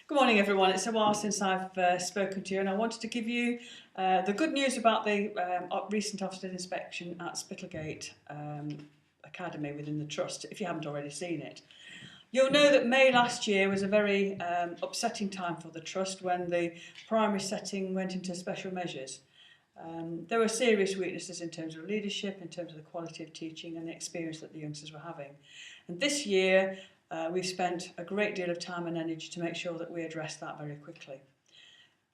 Good morning everyone. It's a while since I've spoken to you, and I wanted to give you the good news about the recent Ofsted inspection at Spittlegate Academy within the Trust, if you haven't already seen it. You'll know that May last year was a very upsetting time for the Trust when the primary setting went into special measures. There were serious weaknesses in terms of leadership, in terms of the quality of teaching and the experience that the youngsters were having. And this year, we've spent a great deal of time and energy to make sure that we address that very quickly.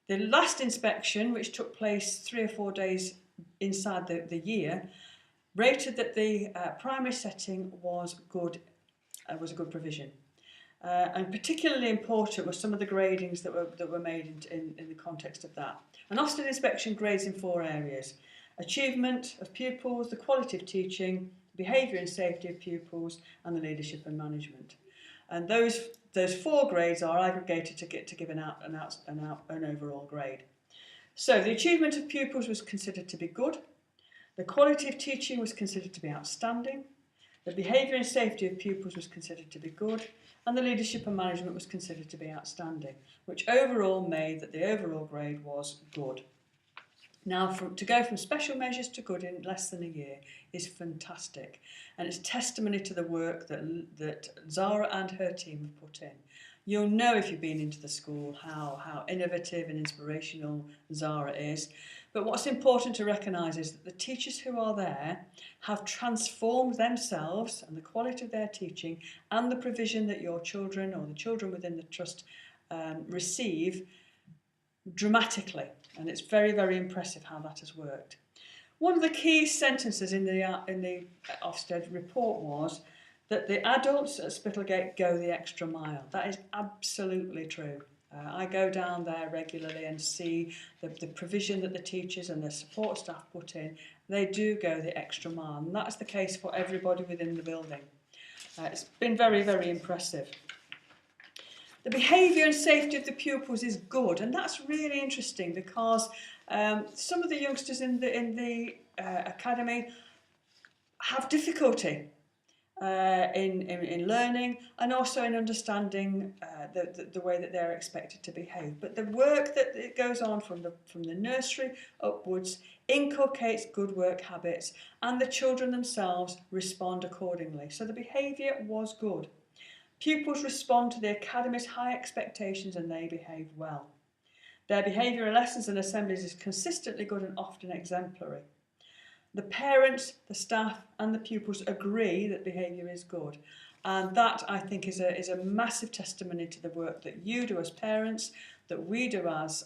The last inspection, which took place 3 or 4 days inside the year, rated that the primary setting was good, was a good provision. And particularly important were some of the gradings that were made in the context of that. An Ofsted inspection grades in 4 areas: achievement of pupils, the quality of teaching, behaviour and safety of pupils, and the leadership and management. And those 4 grades are aggregated to give an overall grade. So the achievement of pupils was considered to be good, the quality of teaching was considered to be outstanding, the behaviour and safety of pupils was considered to be good, and the leadership and management was considered to be outstanding, which overall made that the overall grade was good. Now, to go from special measures to good in less than a year is fantastic, and it's testimony to the work that Zara and her team have put in. You'll know if you've been into the school how innovative and inspirational Zara is, but what's important to recognise is that the teachers who are there have transformed themselves and the quality of their teaching and the provision that your children or the children within the Trust receive dramatically, and it's very, very impressive how that has worked. One of the key sentences in the Ofsted report was that the adults at Spittlegate go the extra mile. That is absolutely true. I go down there regularly and see the provision that the teachers and the support staff put in. They do go the extra mile, and that's the case for everybody within the building. It's been very, very impressive. The behaviour and safety of the pupils is good, and that's really interesting because some of the youngsters in the academy have difficulty in learning and also in understanding the way that they're expected to behave. But the work that goes on from the nursery upwards inculcates good work habits, and the children themselves respond accordingly. So the behaviour was good. Pupils respond to the Academy's high expectations and they behave well. Their behaviour in lessons and assemblies is consistently good and often exemplary. The parents, the staff and the pupils agree that behaviour is good, and that, I think, is a massive testimony to the work that you do as parents, that we do as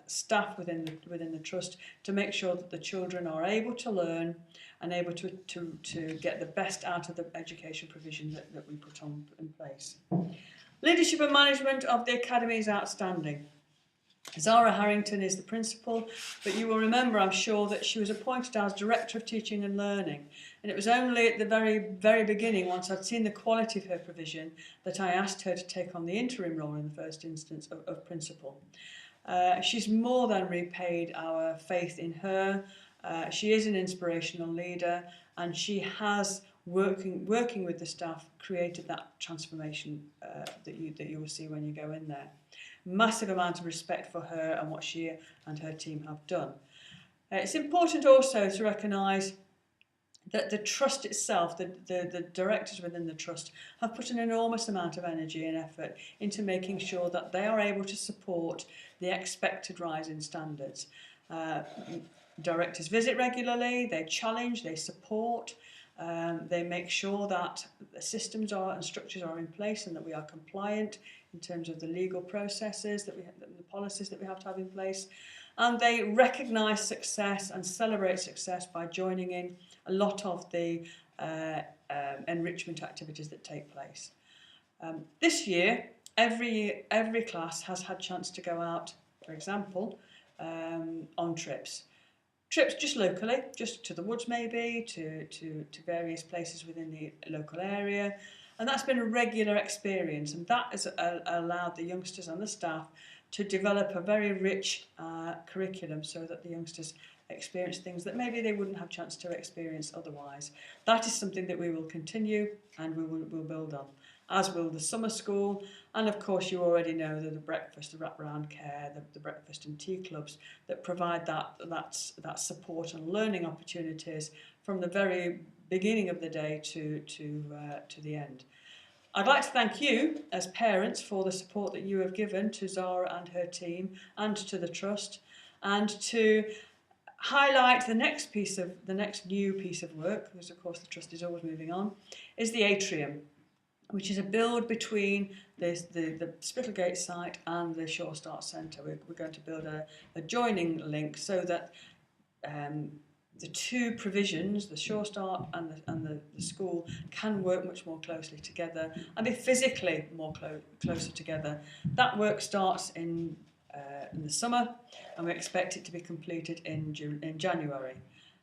staff within the Trust, to make sure that the children are able to learn and able to get the best out of the education provision that we put on in place. Leadership and management of the Academy is outstanding. Zara Harrington is the principal, but you will remember, I'm sure, that she was appointed as Director of Teaching and Learning, and it was only at the very, very beginning, once I'd seen the quality of her provision, that I asked her to take on the interim role in the first instance of principal. She's more than repaid our faith in her. She is an inspirational leader, and she has, working with the staff, created that transformation that you will see when you go in there. Massive amount of respect for her and what she and her team have done. It's important also to recognise that the Trust itself, the directors within the Trust, have put an enormous amount of energy and effort into making sure that they are able to support the expected rise in standards. Directors visit regularly, they challenge, they support, they make sure that the systems and structures are in place and that we are compliant in terms of the legal processes, the policies that we have to have in place. And they recognise success and celebrate success by joining in a lot of the enrichment activities that take place. This year, every class has had a chance to go out, for example, on trips. Trips just locally, just to the woods maybe, to various places within the local area. And that's been a regular experience, and that has allowed the youngsters and the staff to develop a very rich curriculum so that the youngsters experience things that maybe they wouldn't have a chance to experience otherwise. That is something that we will continue and we'll build on. as will the summer school, and of course you already know that the breakfast, the wraparound care, the breakfast and tea clubs that provide that support and learning opportunities from the very beginning of the day to the end. I'd like to thank you as parents for the support that you have given to Zara and her team and to the Trust, and to highlight the next new piece of work, because of course the Trust is always moving on, is the atrium, which is a build between the Spittlegate site and the Shore Start Centre. We're going to build a joining link so that the two provisions, the Shore Start and the school, can work much more closely together and be physically more closer together. That work starts in the summer, and we expect it to be completed in January,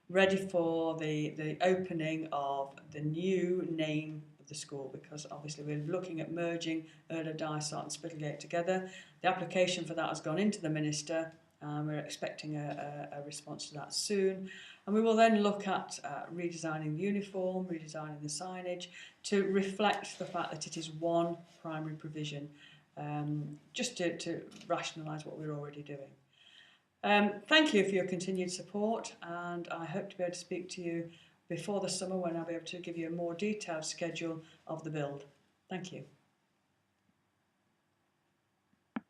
ready for the opening of the new name of the school, because obviously we're looking at merging Erla, Dysart and Spittlegate together. The application for that has gone into the Minister, and we're expecting a response to that soon. And we will then look at redesigning the uniform, redesigning the signage to reflect the fact that it is one primary provision, just to rationalise what we're already doing. Thank you for your continued support, and I hope to be able to speak to you before the summer, when I'll be able to give you a more detailed schedule of the build. Thank you.